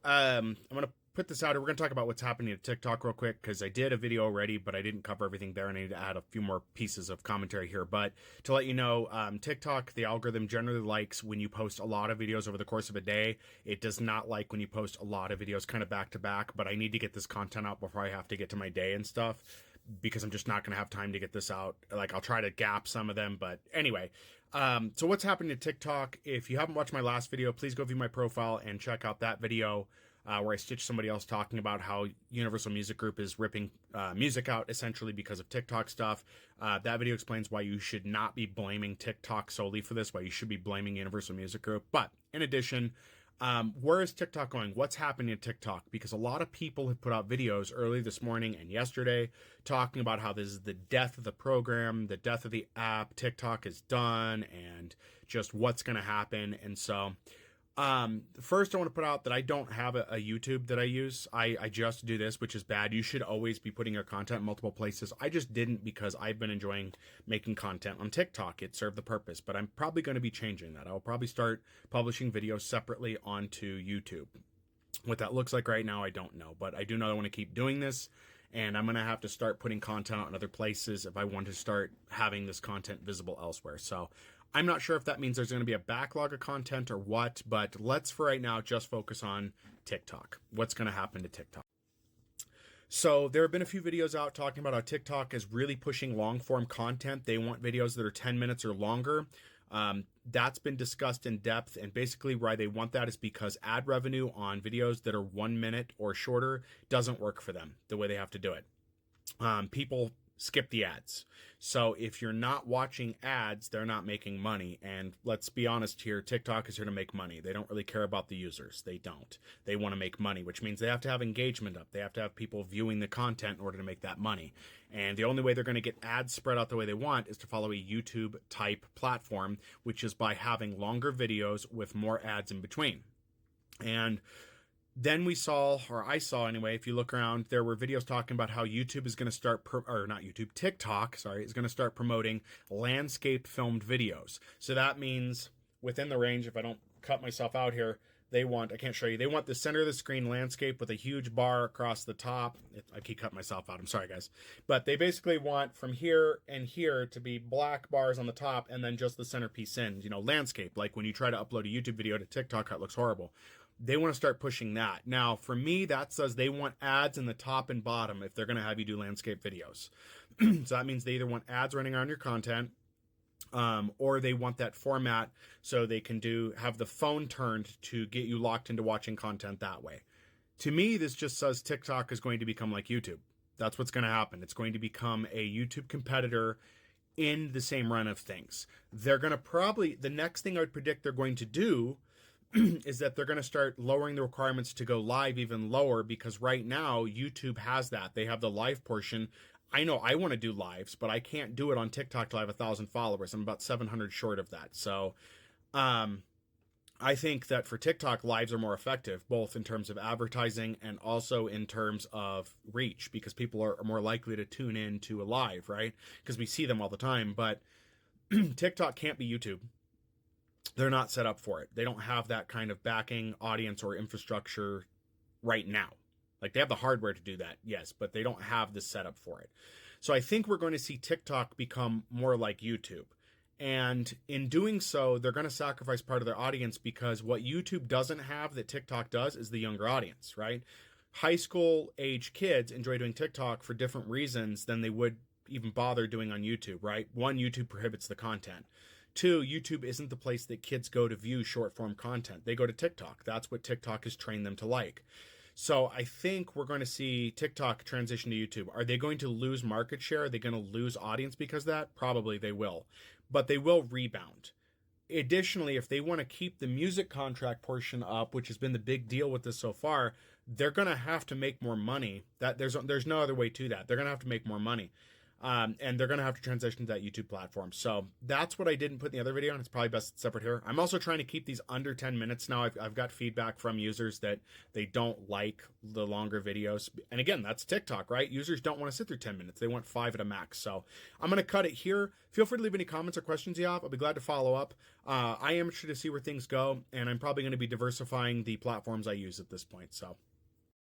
I'm gonna put this out here. We're gonna talk about what's happening to TikTok real quick because I did a video already, but I didn't cover everything there, and I need to add a few more pieces of commentary here. But to let you know, TikTok, the algorithm generally likes when you post a lot of videos over the course of a day. It does not like when you post a lot of videos kind of back to back. But I need to get this content out before I have to get to my day and stuff, because I'm just not gonna have time to get this out. Like, I'll try to gap some of them, but anyway. So what's happening to TikTok? If you haven't watched my last video, please go view my profile and check out that video where I stitched somebody else talking about how Universal Music Group is ripping music out essentially because of TikTok stuff. That video explains why you should not be blaming TikTok solely for this, why you should be blaming Universal Music Group. But in addition, where is TikTok going? What's happening to TikTok? Because a lot of people have put out videos early this morning and yesterday talking about how this is the death of the program, the death of the app, TikTok is done, and just what's going to happen. And so, first I want to put out that I don't have a YouTube that I use. I just do this, which is bad. You should always be putting your content in multiple places. I just didn't because I've been enjoying making content on TikTok. It served the purpose, but I'm probably going to be changing that. I'll probably start publishing videos separately onto YouTube. What that looks like right now, I don't know, but I do know I want to keep doing this, and I'm going to have to start putting content out in other places if I want to start having this content visible elsewhere. So I'm not sure if that means there's going to be a backlog of content or what, but let's for right now just focus on TikTok. What's going to happen to TikTok? So there have been a few videos out talking about how TikTok is really pushing long form content. They want videos that are 10 minutes or longer. That's been discussed in depth, and basically why they want that is because ad revenue on videos that are 1 minute or shorter doesn't work for them the way they have to do it. People skip the ads. So if you're not watching ads, they're not making money. And let's be honest here, TikTok is here to make money. They don't really care about the users. They don't. They want to make money, which means they have to have engagement up. They have to have people viewing the content in order to make that money. And the only way they're going to get ads spread out the way they want is to follow a YouTube type platform, which is by having longer videos with more ads in between. And then we saw, or I saw anyway, if you look around, there were videos talking about how YouTube is going to start, TikTok, is going to start promoting landscape filmed videos. So that means within the range, if I don't cut myself out here, they want the center of the screen landscape with a huge bar across the top. I keep cutting myself out, I'm sorry guys. But they basically want from here and here to be black bars on the top and then just the centerpiece in, landscape. Like when you try to upload a YouTube video to TikTok, it looks horrible. They want to start pushing that. Now, for me, that says they want ads in the top and bottom if they're going to have you do landscape videos. So that means they either want ads running on your content, or they want that format so they can have the phone turned to get you locked into watching content that way. To me, this just says TikTok is going to become like YouTube. That's what's going to happen. It's going to become a YouTube competitor in the same run of things. They're going to the next thing I would predict they're going to do is that they're going to start lowering the requirements to go live even lower, because right now YouTube has that. They have the live portion. I know I want to do lives, but I can't do it on TikTok till I have 1,000 followers. I'm about 700 short of that. So I think that for TikTok, lives are more effective, both in terms of advertising and also in terms of reach, because people are more likely to tune in to a live, right? Because we see them all the time. But TikTok can't be YouTube. They're not set up for it. They don't have that kind of backing audience or infrastructure right now. Like, they have the hardware to do that, yes, but they don't have the setup for it. So I think we're going to see TikTok become more like YouTube. And in doing so, they're going to sacrifice part of their audience, because what YouTube doesn't have that TikTok does is the younger audience, right? High school age kids enjoy doing TikTok for different reasons than they would even bother doing on YouTube, right? One, YouTube prohibits the content. Two, YouTube isn't the place that kids go to view short form content. They go to TikTok. That's what TikTok has trained them to like. So I think we're going to see TikTok transition to YouTube. Are they going to lose market share? Are they going to lose audience because of that? Probably they will. But they will rebound. Additionally, if they want to keep the music contract portion up, which has been the big deal with this so far, they're going to have to make more money. There's no other way to that. They're going to have to make more money. And they're going to have to transition to that YouTube platform. So that's what I didn't put in the other video, and it's probably best separate here. I'm also trying to keep these under 10 minutes now. I've got feedback from users that they don't like the longer videos. And again, that's TikTok, right? Users don't want to sit through 10 minutes. They want 5 at a max. So I'm going to cut it here. Feel free to leave any comments or questions you have. I'll be glad to follow up. I am interested to see where things go, and I'm probably going to be diversifying the platforms I use at this point. So